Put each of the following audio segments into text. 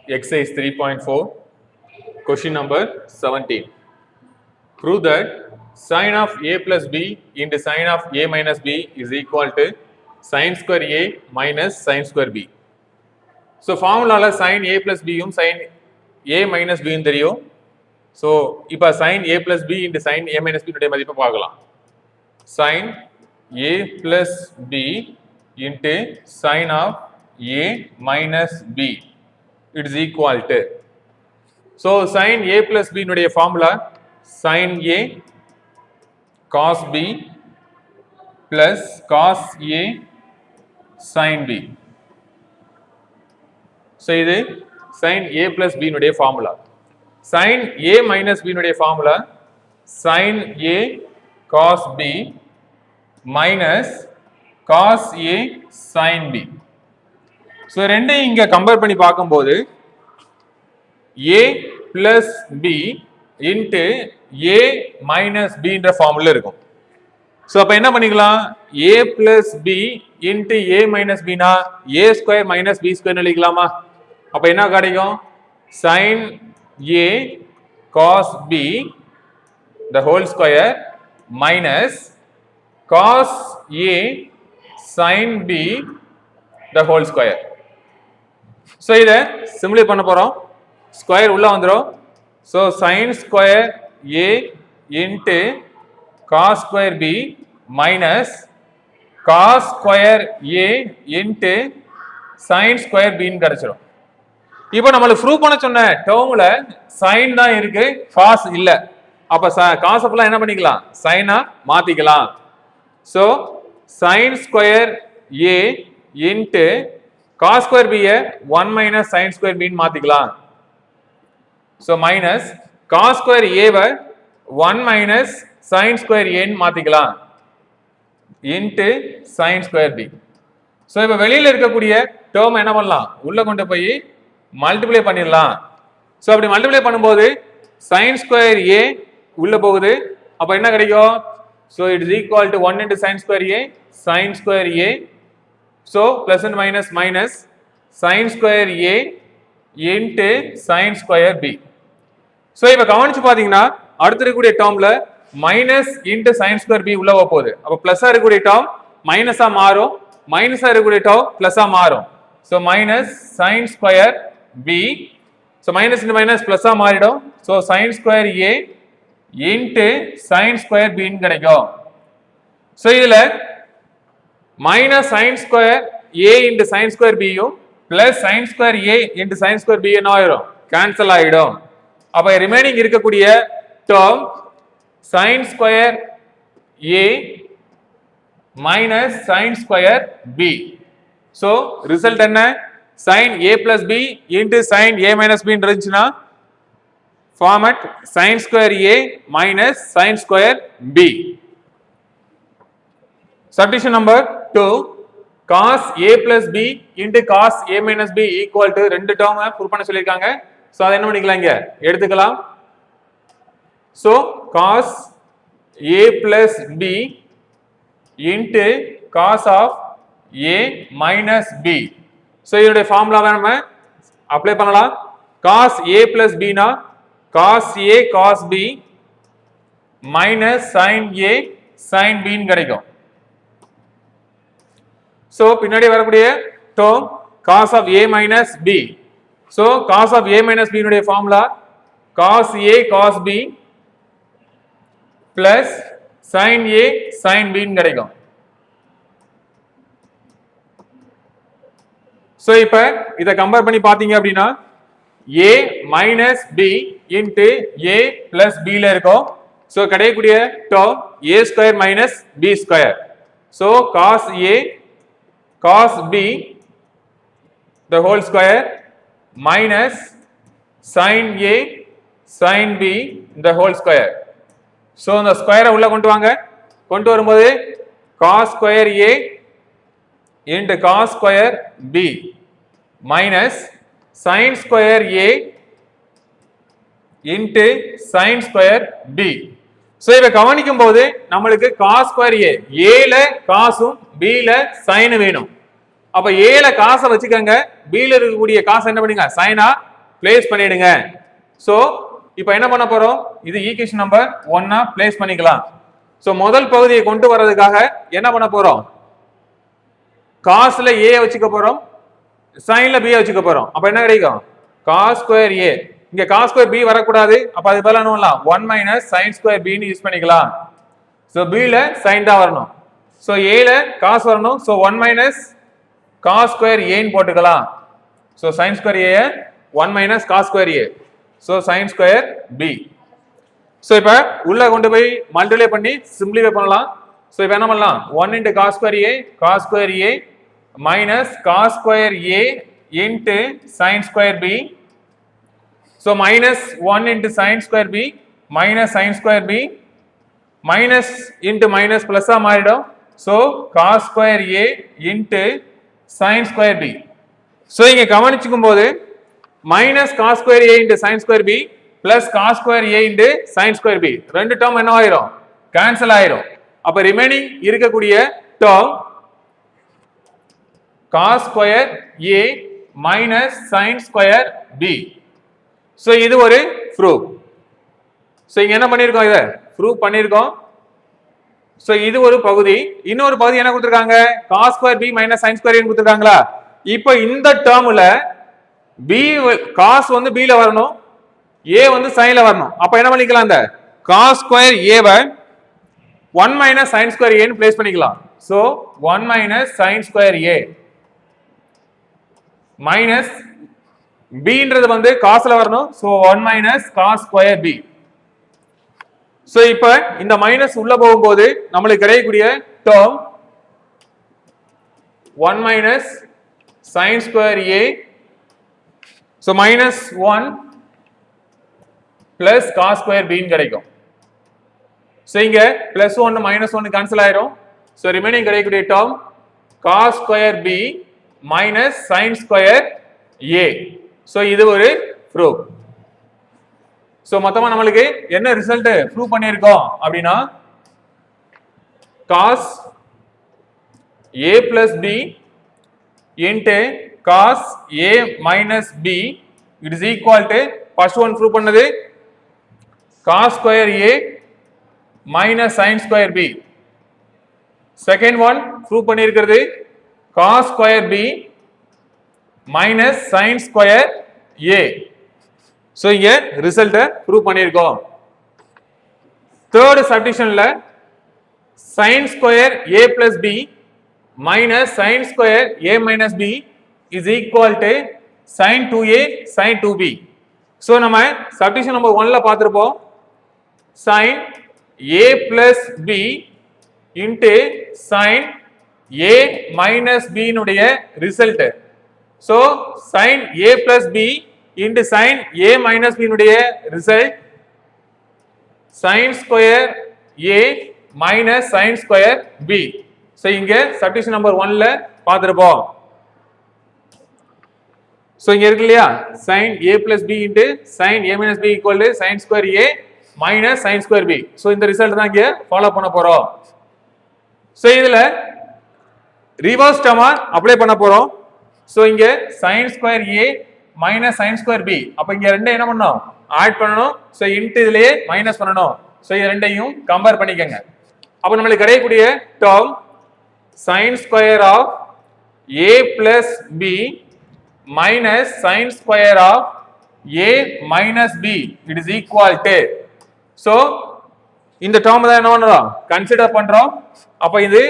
Exercise 3.4, question number 17. Prove that sin of a plus b into sin of a minus b is equal to sin square a minus sin square b. So, formula sin a plus b sin a minus b தெரியும். So, இப்போ sin a plus b into sin a minus b உடைய மதிப்பை பார்க்கலாம். Sin a plus b into sin of a minus b it is equal to. So, sin a plus b உடைய formula sin a cos b plus cos a sin b. So, இது sin a plus b உடைய formula. Sin a minus b உடைய formula sin a cos b minus cos a sin b. So, ரெண்டையும் இங்க compare பண்ணி பார்க்கும்போது a plus b into a minus b என்ற formula இருக்கும். So அப்போ என்ன பண்ணிக்கலாம் a plus b into a minus b னா a square minus b square எழுதிக்கலாமா? அப்போ என்ன கிடைக்கும் sin a cos b the whole square minus cos a sin b the whole square. So இதை சிம்பிளை பண்ண போகிறோம். ஸ்கொயர் உள்ள வந்துடும். So sin square a into cos square b minus cos square a into sin square b ன்னு கிடைச்சிடும். இப்போ நம்மளுக்கு ப்ரூவ் பண்ண சொன்ன டேர்ம்ல sin தான் இருக்கு, cos இல்ல. அப்ப cos அப்பலாம் என்ன பண்ணிக்கலாம் sin-ஆ மாத்திக்கலாம். So sin square a into cos square b ய 1 minus sin square b ன்னு மாத்திக்கலாம். So minus cos square a வை 1 minus sin square a ன்னு மாத்திக்கலாம் into sin square b. ஸோ இப்போ வெளியில இருக்கக்கூடிய டேர்ம் என்ன பண்ணலாம் உள்ள கொண்டு போய் மல்டிப்ளை பண்ணிடலாம். ஸோ அப்படி மல்டிப்ளை பண்ணும்போது sin square a உள்ள போகுது. அப்போ என்ன கிடைக்கும் so it is equal to 1 into sin square a sin square a. So plus and minus minus sin square a into sin square b. ஸோ இப்போ கவனிச்சு பார்த்தீங்கன்னா அடுத்த இருக்கக்கூடிய டேர்ம்ல minus into sin square b உள்ள போகுது. அப்போ பிளஸ்ஸா இருக்கக்கூடிய டேர்ம் மைனஸா மாறும், மைனஸா இருக்கக்கூடிய டேர்ம் பிளஸ்ஸா மாறும். So minus sin square b. So minus into minus பிளஸ்ஸா மாறிடும். So sin square a into sin square b ன்னு கிடைக்கும். ஸோ இதுல minus sin square a into sin square b யும் plus sin square a into sin square b என்ன ஆயிடும் cancel ஆயிடும். அப்ப ரிமைனிங் இருக்கக்கூடிய term sin square a minus sin square b. so result என்ன sin a plus b into sin a minus b இருந்துச்சுன்னா format sin square a minus sin square b. substitution number 2 cos a plus b into cos a minus b equal to ரெண்டு term prove பண்ண சொல்லிருக்காங்க. So அதை என்ன பண்ணிக்கலாம் இங்க எடுத்துக்கலாம். So cos a plus b into cos of a minus b. So இதோட ஃபார்முலாவை நம்ம அப்ளை பண்ணலாம். cos a plus b னா cos a cos b minus sin a sin b ன்னு கிடைக்கும். சோ பின்னாடி வரக்கூடிய term cos of a minus b. so cos of a minus b னுடைய formula cos a cos b plus sin a sin b ன்னு கிடைக்கும். So இப்போ இத compare பண்ணி பாத்தீங்க அப்படினா a minus b into a plus b ல இருக்கும். சோ கிடைக்கக்கூடிய term a square minus b square. so cos a cos b the whole square minus sin a sin b the whole square. so இந்த ஸ்கொயரை உள்ள கொண்டு வாங்க. கொண்டு வரும்போது cos square a into cos square b minus sin square a into sin square b. so இத கவனிக்கும் போது நமக்கு cos square a ல காசும் b ல sin வேணும். அப்ப a ல காசை வச்சுக்கங்க, b ல இருக்கக்கூடிய காசை என்ன பண்ணுங்க சைனா பிளேஸ் பண்ணிடுங்க. சோ இப்போ என்ன பண்ண போறோம், இது ஈக்குவேஷன் நம்பர் 1 பிளேஸ் பண்ணிக்கலாம். சோ முதல் பகுதியை கொண்டு வரதுக்காக என்ன பண்ண போறோம், காஸ்ல a வச்சுக்க போறோம், சைன்ல b வச்சுக்க போறோம். அப்ப என்ன கிடைக்கும், cos ஸ்கொயர் a. இங்க cos ஸ்கொயர் b வரக்கூடாது, அப்ப அது பதிலா என்ன பண்ணலாம், 1 மைனஸ் sin ஸ்கொயர் b ன்னு யூஸ் பண்ணிக்கலாம். சோ b ல sin தான் வரணும், சோ a ல cos வரணும், so 1 minus cos square a ன்னு போட்டுக்கலாம். So sin square a 1 minus cos square a, so sin square b. So இப்ப உள்ள கொண்டு போய் மல்டிப்ளை பண்ணி சிம்பிளிஃபை பண்ணலாம். சோ இப்போ என்ன பண்ணலாம், 1 into cos square a cos square a minus cos square a into sin square b. So minus 1 into sin square b minus sin square b minus into minus plus ஆ மாறிடும். So cos square a into sin square b. So இங்க கவனிச்சுக்கும் போது minus cos square a into sin square b plus cos square a into sin square b ரெண்டு term என்ன ஆயிரும், cancel ஆயிரும். அப்ப remaining இருக்கக்கூடிய term cos square a minus sin square b. So இது ஒரு ப்ரூஃப். சோ இங்க என்ன பண்ணிருக்கோம், இத ப்ரூஃப் பண்ணிருக்கோம். சோ இது ஒரு பகுதி. இன்னொரு பகுதி என்ன கொடுத்திருக்காங்க, cos square b minus sin square a கொடுத்திருக்காங்களா. இப்போ இந்த டேர்ம்ல b cos வந்து b ல வரணும், a வந்து sin ல வரணும். அப்ப என்ன பண்ணிக்கலாம், இந்த cos ஸ்கொயர் a வை 1 minus sin ஸ்கொயர் a ன்னு பிளேஸ் பண்ணிக்கலாம். So 1 minus sin square a minus bன்றது வந்து cos ல வரணும், so 1 minus cos square b. So இப்போ இந்த மைனஸ் உள்ள போகும்போது நமக்கு கிடைக்கக்கூடிய term 1 minus sin square a, so minus 1 plus cos square b ன்னு கிடைக்கும். சோ இங்க plus 1 minus 1 கேன்சல் ஆயிரும். சோ ரிமைனிங் கிடைக்கக்கூடிய term cos square b minus sin square a. So இது ஒரு ப்ரூஃப். சோ மொத்தமா நமக்கு என்ன ரிசல்ட் ப்ரூவ் பண்ணியிருக்கோம் அப்படின்னா, cos a plus b into cos a minus b it is equal to first one prove பண்ணது cos square a minus sin square b. Second one prove பண்ணியிருக்கிறது cos square b minus sin square a. So இங்க result prove பண்ணியிருக்கோம். Third சப்டிஷன்ல sin square a plus b minus sin square a minus b is equal to sin 2a sin 2b. So நம்ம submission number 1 ல பார்த்திருப்போம், sin a plus b into sin a minus b னுடைய result. So sin a plus b into sin a minus b னுடைய result sin square a minus sin square b. So இங்க subdivision number 1 ல பார்த்திருப்போம். So இங்க இருக்கு இல்லையா, sin a plus b into sin a minus b equal to sin square a minus sin square b. So இந்த result தான் இங்க follow பண்ண போறோம். சோ இதுல ரிவர்ஸ் டேர்மா அப்ளை பண்ண போறோம். சோ இங்க sin square a minus sin square b, அப்ப இங்க ரெண்டையும் என்ன பண்ணனும், ஆட் பண்ணனும். சோ இன்டு இதுலயே மைனஸ் பண்ணனும். சோ இது ரெண்டையும் கம்பேர் பண்ணிக்கங்க. அப்ப நமக்கு கிடைக்கக்கூடிய term sin square of a plus b minus sin square of a minus b it is equal to. So இந்த டேர்ம் தான் என்ன பண்றோம், கன்சிடர் பண்றோம். அப்ப இது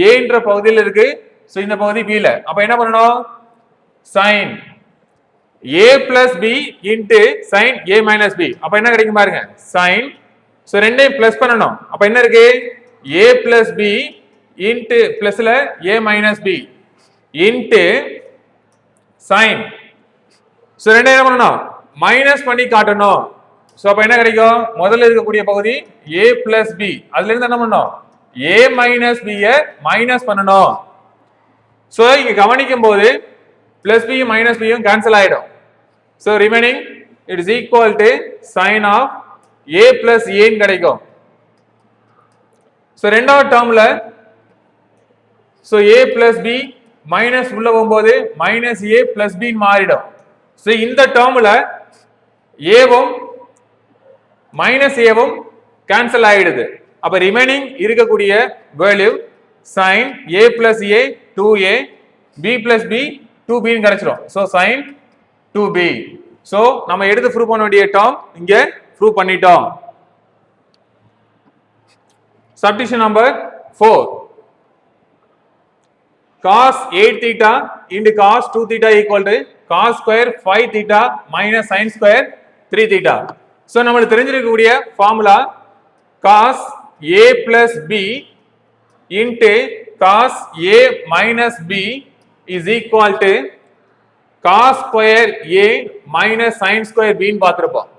a என்ற பகுதியில் இருக்கு, சோ இந்த பகுதி b ல. அப்ப என்ன பண்ணனும், sin a plus b into sin a minus b. அப்ப என்ன கிடைக்கும் பாருங்க, sin. சோ ரெண்டையும் பிளஸ் பண்ணனும். அப்ப என்ன இருக்கு, a plus b into பிளஸ்ல a minus b into sin. So ரெண்டையும் என்ன பண்ணனும், மைனஸ் பண்ணி காட்டணும். சோ அப்ப என்ன கிடைக்கும், முதல்ல இருக்கக்கூடிய பகுதி a plus b, அதுல இருந்து என்ன பண்ணனும், a minus b ய மைனஸ் பண்ணனும். சோ இங்க கவனிக்கும் போது plus b minus b யும் கேன்சல் ஆயிடும். So remaining it is equal to sin of a plus a ன்னு கிடைக்கும். சோ ரெண்டாவது டேர்ம்ல so a plus b minus உள்ள போகும்போது மைனஸ் a plus b ன்னு மாறிடும். ஸோ இந்த டேர்ம்ல ஏவும் மைனஸ் ஏவும் கேன்சல் ஆயிடுது. அப்ப ரிமைனிங் இருக்கக்கூடிய value sin a plus a 2a b plus b 2b ன்னு கிடைச்சிரும். So sin 2b. ஸோ நம்ம எடுத்து ப்ரூவ் பண்ண வேண்டிய டேர்ம் இங்க ப்ரூவ் பண்ணிட்டோம். Substitution number 4. Cos 8 theta into cos 2 theta equal to cos square 5 theta minus sin square 3 theta. So நம்மளுக்கு தெரிஞ்சிருக்கக்கூடிய formula cos a plus b into cos a minus b is equal to cos square a minus sin square b ன்னு பார்த்திருப்போம்.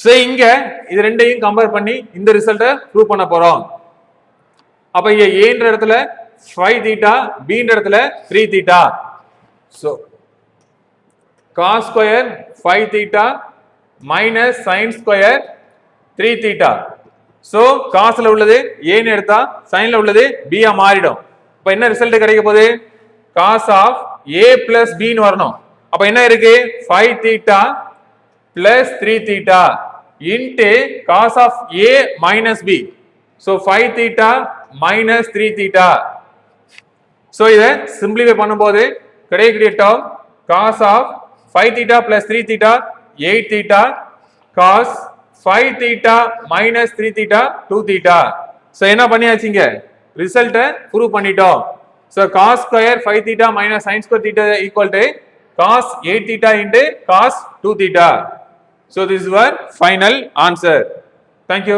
So இங்க இது ரெண்டையும் compare பண்ணி இந்த ரிசல்ட்டை prove பண்ண போறோம். அப்ப இங்க a ன்ற இடத்துல 5 theta, b ன்ற இடத்துல 3 theta. So cos square 5 theta minus sin square 3 theta. So cosல உள்ளது a ன்னு எடுத்தா sinல உள்ளது b ஆ மாறிடும். அப்ப என்ன ரிசல்ட் கிடைக்க போகுது? cos of a plus b ன்னு வரணும். அப்ப என்ன இருக்கு? 5 theta plus 3 theta into cos of a minus b. So 5 theta minus 3 theta. So இதை simplify பண்ணும்போது கிடைக்கக்கூடிய term cos of 5 theta plus 3 theta 8 theta cos 5 theta minus 3 theta 2 theta. So என்ன பண்ணியாச்சுங்க? ரிசல்ட்டை ப்ரூவ் பண்ணிட்டோம். So cos square 5 theta minus sin square theta equal to cos 8 theta into cos 2 theta. So this is our final answer. Thank you.